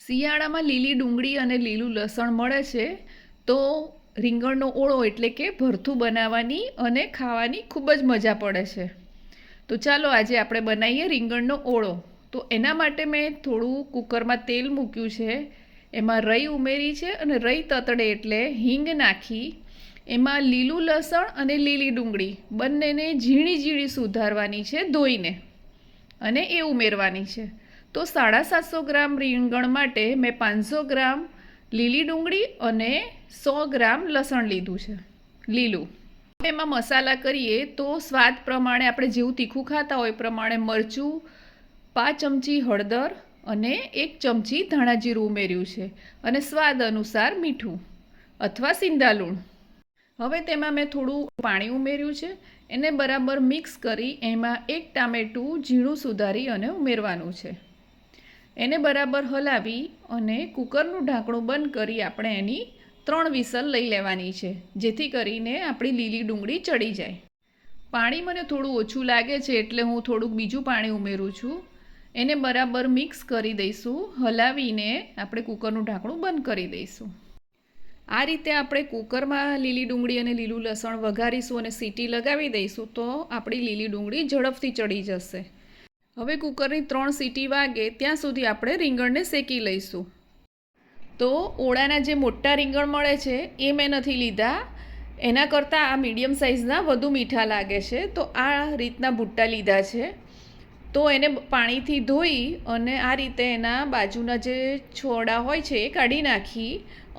શિયાળામાં લીલી ડુંગળી અને લીલું લસણ મળે છે તો રીંગણનો ઓળો એટલે કે ભરથું બનાવવાની અને ખાવાની ખૂબ જ મજા પડે છે. તો ચાલો આજે આપણે બનાવીએ રીંગણનો ઓળો. તો એના માટે મેં થોડું કુકરમાં તેલ મૂક્યું છે, એમાં રઈ ઉમેરી છે અને રઈ તતડે એટલે હિંગ નાખી એમાં લીલું લસણ અને લીલી ડુંગળી બંનેને ઝીણી ઝીણી સુધારવાની છે ધોઈને, અને એ ઉમેરવાની છે. તો 750 ગ્રામ રીંગણ માટે મેં 500 ગ્રામ લીલી ડુંગળી અને 100 ગ્રામ લસણ લીધું છે લીલું. એમાં મસાલા કરીએ તો સ્વાદ પ્રમાણે આપણે જેવું તીખું ખાતા હોય એ પ્રમાણે મરચું, 5 ચમચી હળદર અને 1 ચમચી ધાણા જીરું ઉમેર્યું છે, અને સ્વાદ અનુસાર મીઠું અથવા સિંધા લૂણ. હવે તેમાં મેં થોડું પાણી ઉમેર્યું છે, એને બરાબર મિક્સ કરી એમાં 1 ટામેટું ઝીણું સુધારી અને ઉમેરવાનું છે. એને બરાબર હલાવી અને કુકરનું ઢાંકણું બંધ કરી આપણે એની 3 વિસલ લઈ લેવાની છે, જેથી કરીને આપણી લીલી ડુંગળી ચડી જાય. પાણી મને થોડું ઓછું લાગે છે એટલે હું થોડુંક બીજું પાણી ઉમેરું છું. એને બરાબર મિક્સ કરી દઈશું, હલાવીને આપણે કુકરનું ઢાંકણું બંધ કરી દઈશું. આ રીતે આપણે કુકરમાં લીલી ડુંગળી અને લીલું લસણ વઘારીશું અને સીટી લગાવી દઈશું તો આપણી લીલી ડુંગળી ઝડપથી ચડી જશે. હવે કુકરની 3 સીટી વાગે ત્યાં સુધી આપણે રીંગણને શેકી લઈશું. તો ઓળાના જે મોટા રીંગણ મળે છે એ મેં નથી લીધા, એના કરતાં આ મીડિયમ સાઇઝના વધુ મીઠા લાગે છે, તો આ રીતના ભૂટ્ટા લીધા છે. તો એને પાણીથી ધોઈ અને આ રીતે એના બાજુના જે છોડા હોય છે એ કાઢી નાખી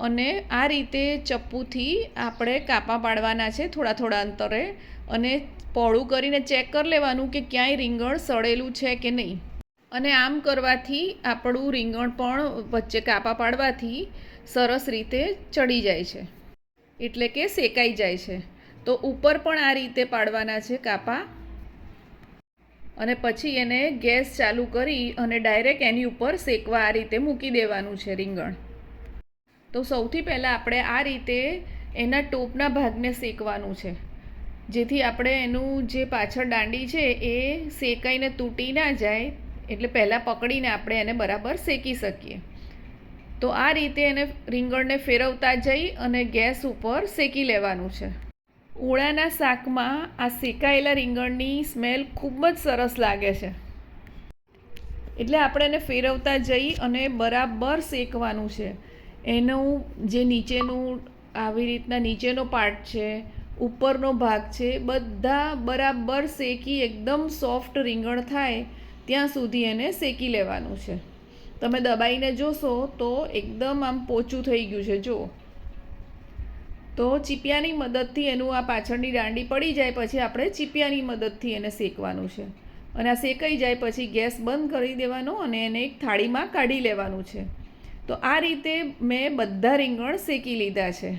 અને આ રીતે ચપ્પુથી આપણે કાપા પાડવાના છે થોડા થોડા અંતરે, અને પહોળું કરીને ચેક કરી લેવાનું કે ક્યાંય રીંગણ સડેલું છે કે નહીં. અને આમ કરવાથી આપણું રીંગણ પણ વચ્ચે કાપા પાડવાથી સરસ રીતે ચડી જાય છે, એટલે કે શેકાઈ જાય છે. તો ઉપર પણ આ રીતે પાડવાના છે કાપા, અને પછી એને ગેસ ચાલુ કરી અને ડાયરેક્ટ એની ઉપર શેકવા આ રીતે મૂકી દેવાનું છે રીંગણ. તો સૌથી પહેલાં આપણે આ રીતે એના ટોપના ભાગને શેકવાનું છે, જેથી આપણે એનું જે પાછળ દાંડી છે એ શેકાઈને તૂટી ના જાય, એટલે પહેલાં પકડીને આપણે એને બરાબર શેકી શકીએ. તો આ રીતે એને રીંગણને ફેરવતા જઈ અને ગેસ ઉપર શેકી લેવાનું છે. ઓળાના શાકમાં આ શેકાયેલા રીંગણની સ્મેલ ખૂબ જ સરસ લાગે છે, એટલે આપણે એને ફેરવતા જઈ અને બરાબર શેકવાનું છે. એનું જે નીચેનું આવી રીતના નીચેનો પાર્ટ છે, ઉપરનો ભાગ છે, બધા બરાબર શેકી એકદમ સોફ્ટ રીંગણ થાય ત્યાં સુધી એને શેકી લેવાનું છે. તમે દબાઈને જોશો તો એકદમ આમ પોચું થઈ ગયું છે જો. તો ચીપિયાની મદદથી એનું આ પાછળની દાંડી પડી જાય પછી આપણે ચીપિયાની મદદથી એને શેકવાનું છે, અને આ શેકાઈ જાય પછી ગેસ બંધ કરી દેવાનો અને એને એક થાળીમાં કાઢી લેવાનું છે. તો આ રીતે મેં બધા રીંગણ શેકી લીધા છે.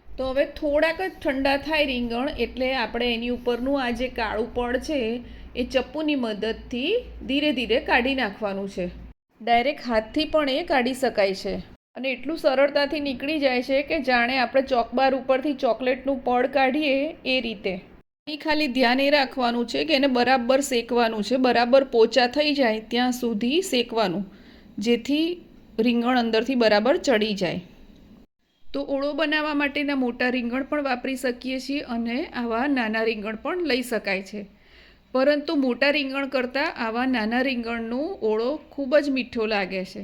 તો હવે થોડાક જ ઠંડા થાય રીંગણ એટલે આપણે એની ઉપરનું આ જે કાળું પડ છે એ ચપ્પુની મદદથી ધીરે ધીરે કાઢી નાખવાનું છે. ડાયરેક્ટ હાથથી પણ એ કાઢી શકાય છે, અને એટલું સરળતાથી નીકળી જાય છે કે જાણે આપણે ચોકબાર ઉપરથી ચોકલેટનું પડ કાઢીએ એ રીતે. એ ખાલી ધ્યાન એ રાખવાનું છે કે એને બરાબર શેકવાનું છે, બરાબર પોચા થઈ જાય ત્યાં સુધી શેકવાનું, જેથી રીંગણ અંદરથી બરાબર ચડી જાય. તો ઓળો બનાવવા માટેના મોટા રીંગણ પણ વાપરી શકીએ છીએ અને આવા નાના રીંગણ પણ લઈ શકાય છે, પરંતુ મોટા રીંગણ કરતાં આવા નાના રીંગણનો ઓળો ખૂબ જ મીઠો લાગે છે.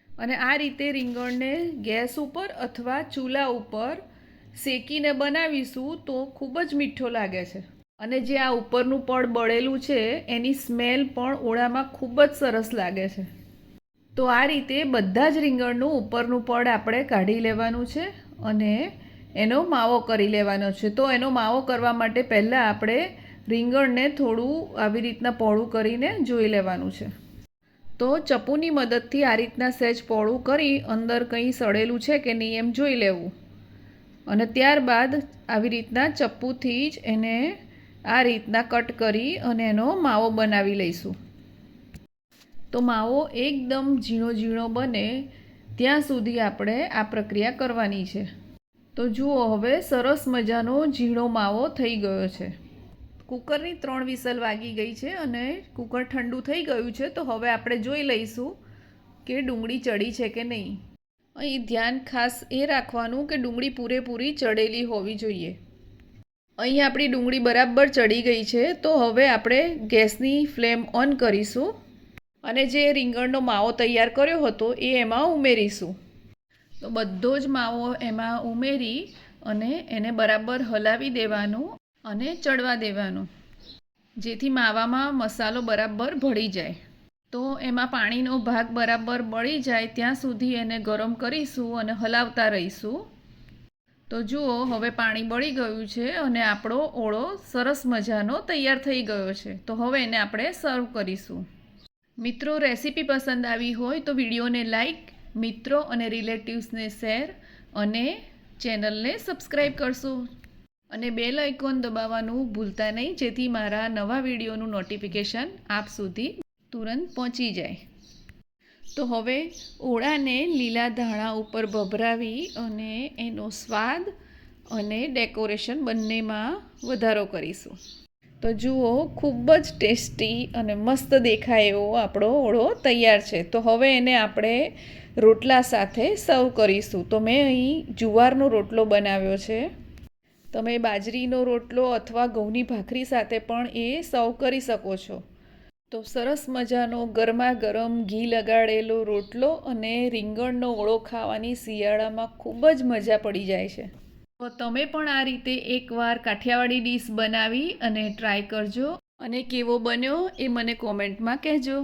અને આ રીતે રીંગણને ગેસ ઉપર અથવા ચૂલા ઉપર શેકીને બનાવીશું તો ખૂબ જ મીઠો લાગે છે, અને જે આ ઉપરનું પડ બળેલું છે એની સ્મેલ પણ ઓળામાં ખૂબ જ સરસ લાગે છે. તો આ રીતે બધા જ રીંગણનું ઉપરનું પડ આપણે કાઢી લેવાનું છે અને એનો માવો કરી લેવાનો છે. તો એનો માવો કરવા માટે પહેલાં આપણે રીંગણને થોડું આવી રીતના પહોળું કરીને જોઈ લેવાનું છે. તો ચપ્પુની મદદથી આ રીતના સહેજ પહોળું કરી અંદર કંઈ સડેલું છે કે નહીં એમ જોઈ લેવું, અને ત્યારબાદ આવી રીતના ચપ્પુથી જ એને આ રીતના કટ કરી અને એનો માવો બનાવી લઈશું. તો માવો એકદમ ઝીણો ઝીણો બને ત્યાં સુધી આપણે આ પ્રક્રિયા કરવાની છે. તો જુઓ હવે સરસ મજાનો ઝીણો માવો થઈ ગયો છે. કુકરની 3 વિસલ વાગી ગઈ છે અને કુકર ઠંડુ થઈ ગયું છે. તો હવે આપણે જોઈ લઈશું કે ડુંગળી ચડી છે કે નહીં. અહીં ધ્યાન ખાસ એ રાખવાનું કે ડુંગળી પૂરેપૂરી ચડેલી હોવી જોઈએ. અહીં આપણી ડુંગળી બરાબર ચડી ગઈ છે. તો હવે આપણે ગેસની ફ્લેમ ઓન કરીશું અને જે રીંગણનો માવો તૈયાર કર્યો હતો એ એમાં ઉમેરીશું. તો બધો જ માવો એમાં ઉમેરી અને એને બરાબર હલાવી દેવાનું અને ચડવા દેવાનું, જેથી માવામાં મસાલો બરાબર ભળી જાય. તો એમાં પાણીનો ભાગ બરાબર બળી જાય ત્યાં સુધી એને ગરમ કરીશું અને હલાવતા રહીશું. તો જુઓ, હવે પાણી બળી ગયું છે અને આપણો ઓળો સરસ મજાનો તૈયાર થઈ ગયો છે. તો હવે એને આપણે સર્વ કરીશું. મિત્રો, રેસીપી પસંદ આવી હોય તો વિડીયોને લાઈક, મિત્રો અને રિલેટિવ્સને શેર અને ચેનલને સબસ્ક્રાઈબ કરશો અને બેલ આઇકોન દબાવવાનું ભૂલતા નહીં, જેથી મારા નવા વિડીયોનું નોટિફિકેશન આપ સુધી તુરંત પહોંચી જાય. તો હવે ઓળાને લીલા ધાણા ઉપર ભભરાવી અને એનો સ્વાદ અને ડેકોરેશન બંનેમાં વધારો કરીશું. તો જુઓ, ખૂબ જ ટેસ્ટી અને મસ્ત દેખાય એવો આપણો ઓળો તૈયાર છે. તો હવે એને આપણે રોટલા સાથે સર્વ કરીશું. તો મેં અહીં જુવારનો રોટલો બનાવ્યો છે. તમે બાજરીનો રોટલો અથવા ઘઉંની ભાખરી સાથે પણ એ સર્વ કરી શકો છો. તો સરસ મજાનો ગરમા ગરમ ઘી લગાડેલો રોટલો અને રીંગણનો ઓળો ખાવાની શિયાળામાં ખૂબ જ મજા પડી જાય છે. તો તમે પણ આ રીતે એકવાર કાઠિયાવાડી ડીશ બનાવી અને ટ્રાય કરજો અને કેવો બન્યો એ મને કોમેન્ટમાં કહેજો.